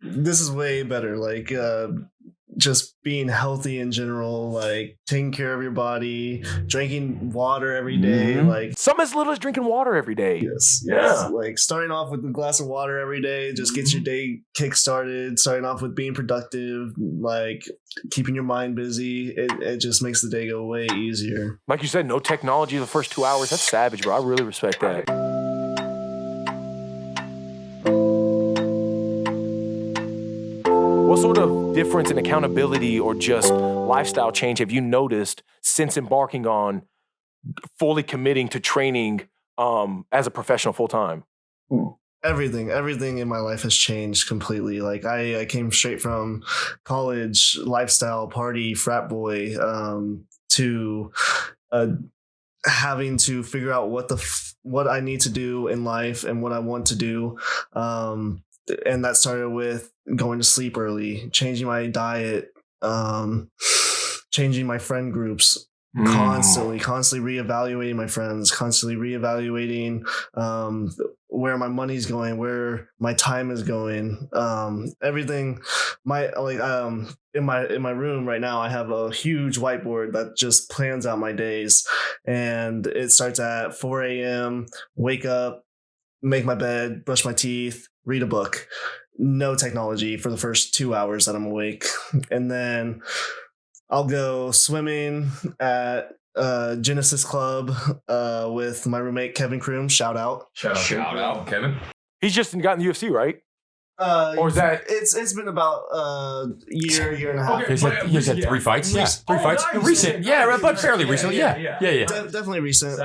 this is way better. Like, just being healthy in general, like taking care of your body, drinking water every day, like some as little as drinking water every day. Yes. Like starting off with a glass of water every day just gets your day kick started. Starting off with being productive, like keeping your mind busy, it just makes the day go way easier. Like you said, no technology the first 2 hours. That's savage, bro. I really respect that. What sort of difference in accountability or just lifestyle change have you noticed since embarking on fully committing to training as a professional full time? Everything in my life has changed completely. Like I came straight from college lifestyle, party, frat boy, to having to figure out what I need to do in life and what I want to do. And that started with going to sleep early, changing my diet, changing my friend groups, constantly reevaluating my friends, constantly reevaluating where my money's going, where my time is going, everything. In my room right now, I have a huge whiteboard that just plans out my days, and it starts at 4 a.m. Wake up, make my bed, brush my teeth, read a book. No technology for the first 2 hours that I'm awake. And then I'll go swimming at Genesis Club with my roommate, Kevin Kroom. Shout out, Kevin. He's just gotten the UFC, right? Or is that... It's been about a year and a half. Okay, he's had 3 fights? Yeah, 3 fights. Nice. Recent. Yeah, but fairly recently. Yeah. Definitely recent.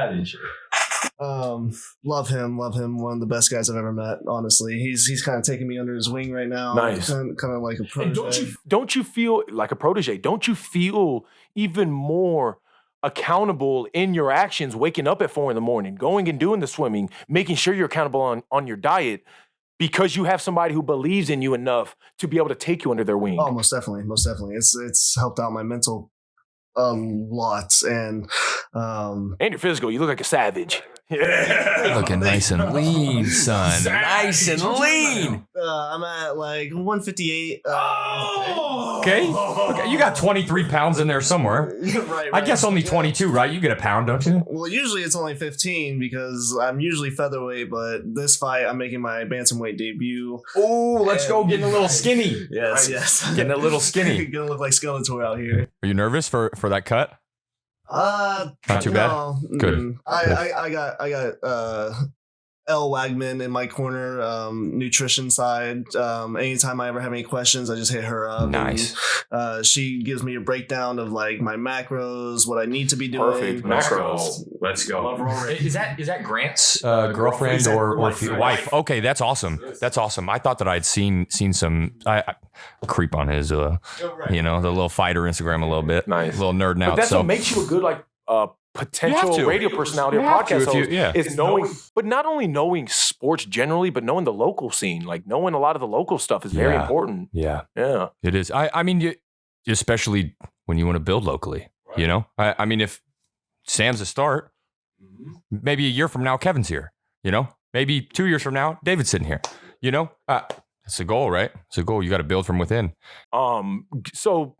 Love him. One of the best guys I've ever met. Honestly, he's kind of taking me under his wing right now. Nice, kind of like a protege. Don't you feel like a protege? Don't you feel even more accountable in your actions? Waking up at 4 a.m, going and doing the swimming, making sure you're accountable on your diet, because you have somebody who believes in you enough to be able to take you under their wing. Oh, most definitely. It's helped out my mental a lot, and your physical. You look like a savage. Yeah. Looking nice and lean, son. Nice and lean. I'm at like 158. Okay. You got 23 pounds in there somewhere. Right. I guess only 22, right? You get a pound, don't you? Well, usually it's only 15 because I'm usually featherweight, but this fight I'm making my bantamweight debut. Oh, let's go getting a little skinny. Yes, right. Yes. Getting a little skinny. Gonna look like Skeletor out here. Are you nervous for that cut? Not too bad. Good. I got Elle Wagman in my corner, nutrition side. Anytime I ever have any questions, I just hit her up. Nice. And, she gives me a breakdown of like my macros, what I need to be doing. Perfect macros. Let's go. Is that Grant's girlfriend or wife? Okay, that's awesome. That's awesome. I thought that I'd seen some. I creep on his, the little fighter Instagram a little bit. Nice. A little nerding out. But that's what makes you a good potential radio personality or podcast host is knowing, but not only knowing sports generally, but knowing the local scene. Like knowing a lot of the local stuff is very important. Yeah. It is. I mean, especially when you want to build locally, I mean, if Sam's a start, maybe a year from now, Kevin's here, maybe 2 years from now, David's sitting here, it's a goal, right? It's a goal. You got to build from within. So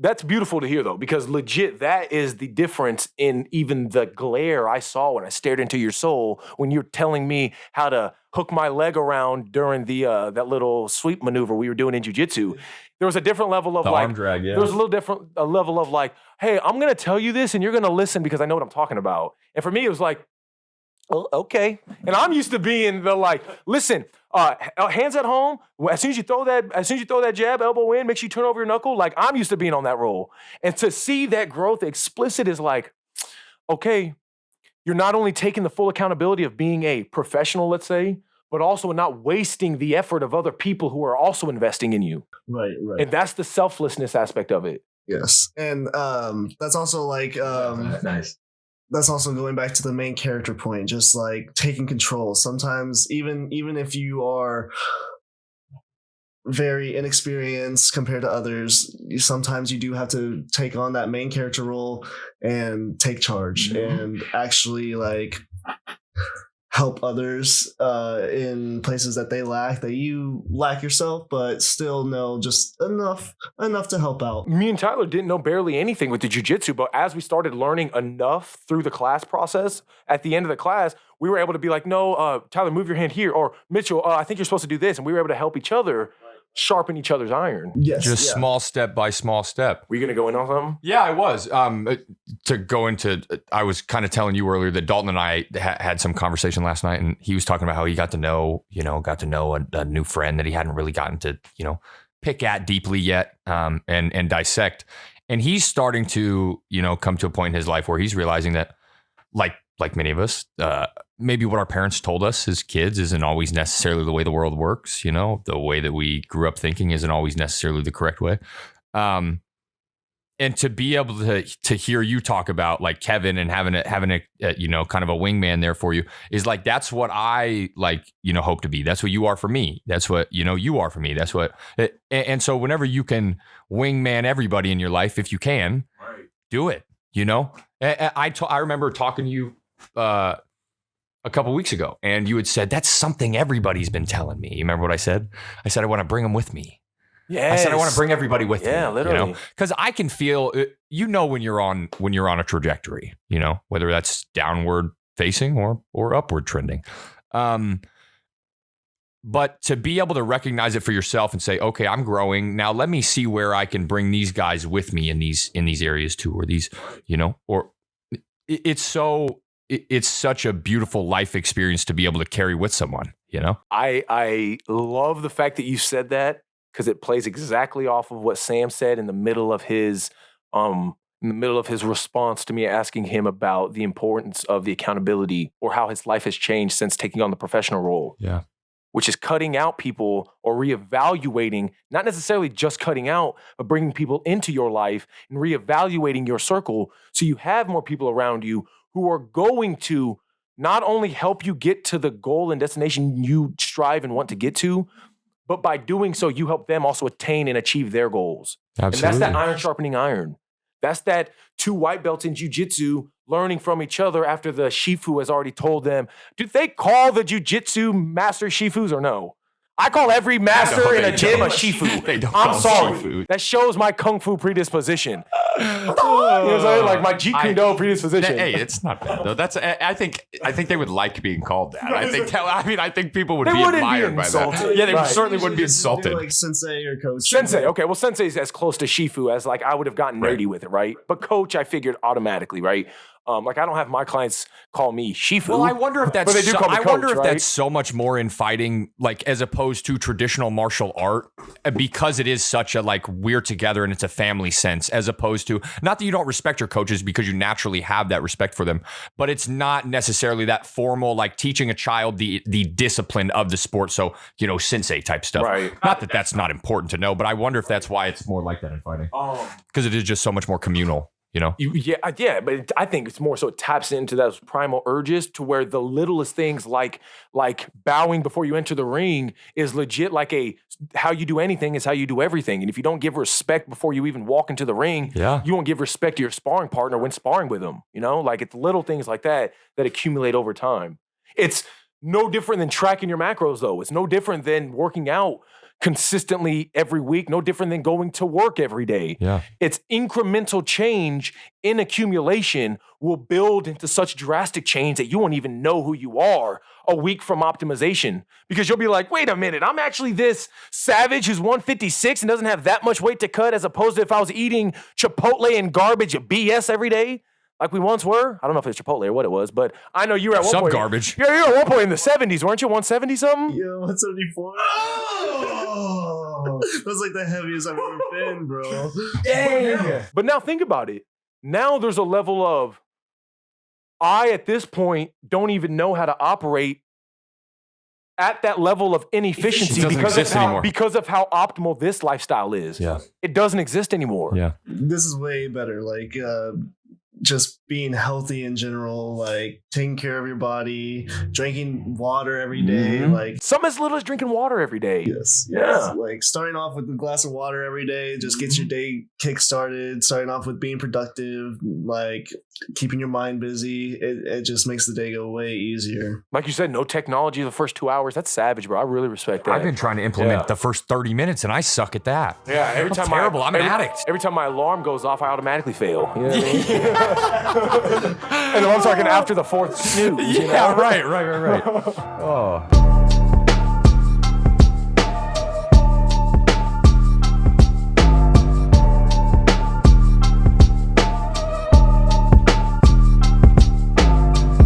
that's beautiful to hear, though, because legit, that is the difference in even the glare I saw when I stared into your soul when you're telling me how to hook my leg around during the that little sweep maneuver we were doing in jiu-jitsu. There was a different level of arm drag, yeah. There was a level of like, hey, I'm going to tell you this and you're going to listen because I know what I'm talking about. And for me, it was like, oh, okay. And I'm used to being the like, listen, hands at home. As soon as you throw that jab, elbow in, make sure you turn over your knuckle. Like I'm used to being on that roll. And to see that growth explicit is like, okay, you're not only taking the full accountability of being a professional, let's say, but also not wasting the effort of other people who are also investing in you. Right. And that's the selflessness aspect of it. Yes. And that's also like nice. That's also going back to the main character point, just like taking control. Sometimes even if you are very inexperienced compared to others, sometimes you do have to take on that main character role and take charge and actually like help others in places that they lack, that you lack yourself, but still know just enough to help out. Me and Tyler didn't know barely anything with the jiu-jitsu, but as we started learning enough through the class process, at the end of the class, we were able to be like, no, Tyler, move your hand here, or Mitchell, I think you're supposed to do this, and we were able to help each other sharpen each other's iron. Yes, Just small step by small step. Were you going to go in on something? Yeah, I was. To go into, I was kind of telling you earlier that Dalton and I had some conversation last night, and he was talking about how he got to know a new friend that he hadn't really gotten to, pick at deeply yet, and dissect. And he's starting to, come to a point in his life where he's realizing that, like many of us, maybe what our parents told us as kids isn't always necessarily the way the world works. The way that we grew up thinking isn't always necessarily the correct way. And to be able to hear you talk about like Kevin and having a kind of a wingman there for you is like, that's what I hope to be. That's what you are for me. That's what, you are for me. That's what, and so whenever you can wingman everybody in your life, if you can, do it, I remember talking to you, a couple weeks ago, and you had said, that's something everybody's been telling me. You remember what I said? I said, I want to bring them with me. Yeah, I said, I want to bring everybody with me. Yeah, literally. Because I can feel, when you're on a trajectory, whether that's downward facing or upward trending. But to be able to recognize it for yourself and say, okay, I'm growing. Now let me see where I can bring these guys with me in these areas too, or these, or it's such a beautiful life experience to be able to carry with someone, I love the fact that you said that, because it plays exactly off of what Sam said in the middle of his response to me asking him about the importance of the accountability, or how his life has changed since taking on the professional role. Yeah. Which is cutting out people or reevaluating, not necessarily just cutting out, but bringing people into your life and reevaluating your circle so you have more people around you who are going to not only help you get to the goal and destination you strive and want to get to, but by doing so, you help them also attain and achieve their goals. Absolutely. And that's that iron sharpening iron. That's that two white belts in jiu-jitsu learning from each other after the Shifu has already told them. Do they call the jiu-jitsu master Shifus or no? I call every master in a gym a Shifu. They don't I'm call sorry. Shifu. That shows my kung fu predisposition. You know what I'm saying? Like my Jeet Kune Do predisposition. Hey, it's not bad though. I think they would like being called that. I think people would be admired by that. Yeah, they certainly wouldn't be insulted. Like sensei or coach. Sensei, okay. Well, sensei is as close to Shifu as like I would have gotten nerdy with it, right? But coach, I figured automatically, right? Like I don't have my clients call me Shifu. Well, I wonder if that's. But they do call me coach, right? That's so much more in fighting, like as opposed to traditional martial art, because it is such a like we're together and it's a family sense, as opposed to, not that you don't respect your coaches because you naturally have that respect for them, but it's not necessarily that formal, like teaching a child the discipline of the sport. So sensei type stuff. Right. Not that that's not important to know, but I wonder if that's why it's more like that in fighting, because it is just so much more communal. Yeah, but I think it's more so it taps into those primal urges to where the littlest things like bowing before you enter the ring is legit like how you do anything is how you do everything. And if you don't give respect before you even walk into the ring, you won't give respect to your sparring partner when sparring with them. Like it's little things like that accumulate over time. It's no different than tracking your macros though. It's no different than working out consistently every week, no different than going to work every day. Yeah. It's incremental change in accumulation will build into such drastic change that you won't even know who you are a week from optimization, because you'll be like, wait a minute, I'm actually this savage who's 156 and doesn't have that much weight to cut, as opposed to if I was eating Chipotle and garbage BS every day. Like we once were. I don't know if it's Chipotle or what it was, but I know you were at one point. Some garbage. Yeah, you were at one point in the 70s, weren't you? 170 something? Yeah, 174. Oh, that's like the heaviest I've ever been, bro. Dang. But now think about it. Now there's a level of, I at this point don't even know how to operate at that level of inefficiency because of how optimal this lifestyle is. Yeah. It doesn't exist anymore. Yeah. This is way better. Like, just being healthy in general, like taking care of your body, drinking water every day, like some as little as drinking water every day. Yes. Like starting off with a glass of water every day, just gets your day kick started, starting off with being productive, like keeping your mind busy. It just makes the day go way easier. Like you said, no technology the first 2 hours. That's savage, bro. I really respect that. I've been trying to implement the first 30 minutes, and I suck at that. Yeah, every time terrible. I'm an addict. Every time my alarm goes off, I automatically fail. You know what I mean? And I'm talking after the fourth snooze. Yeah, right. Oh.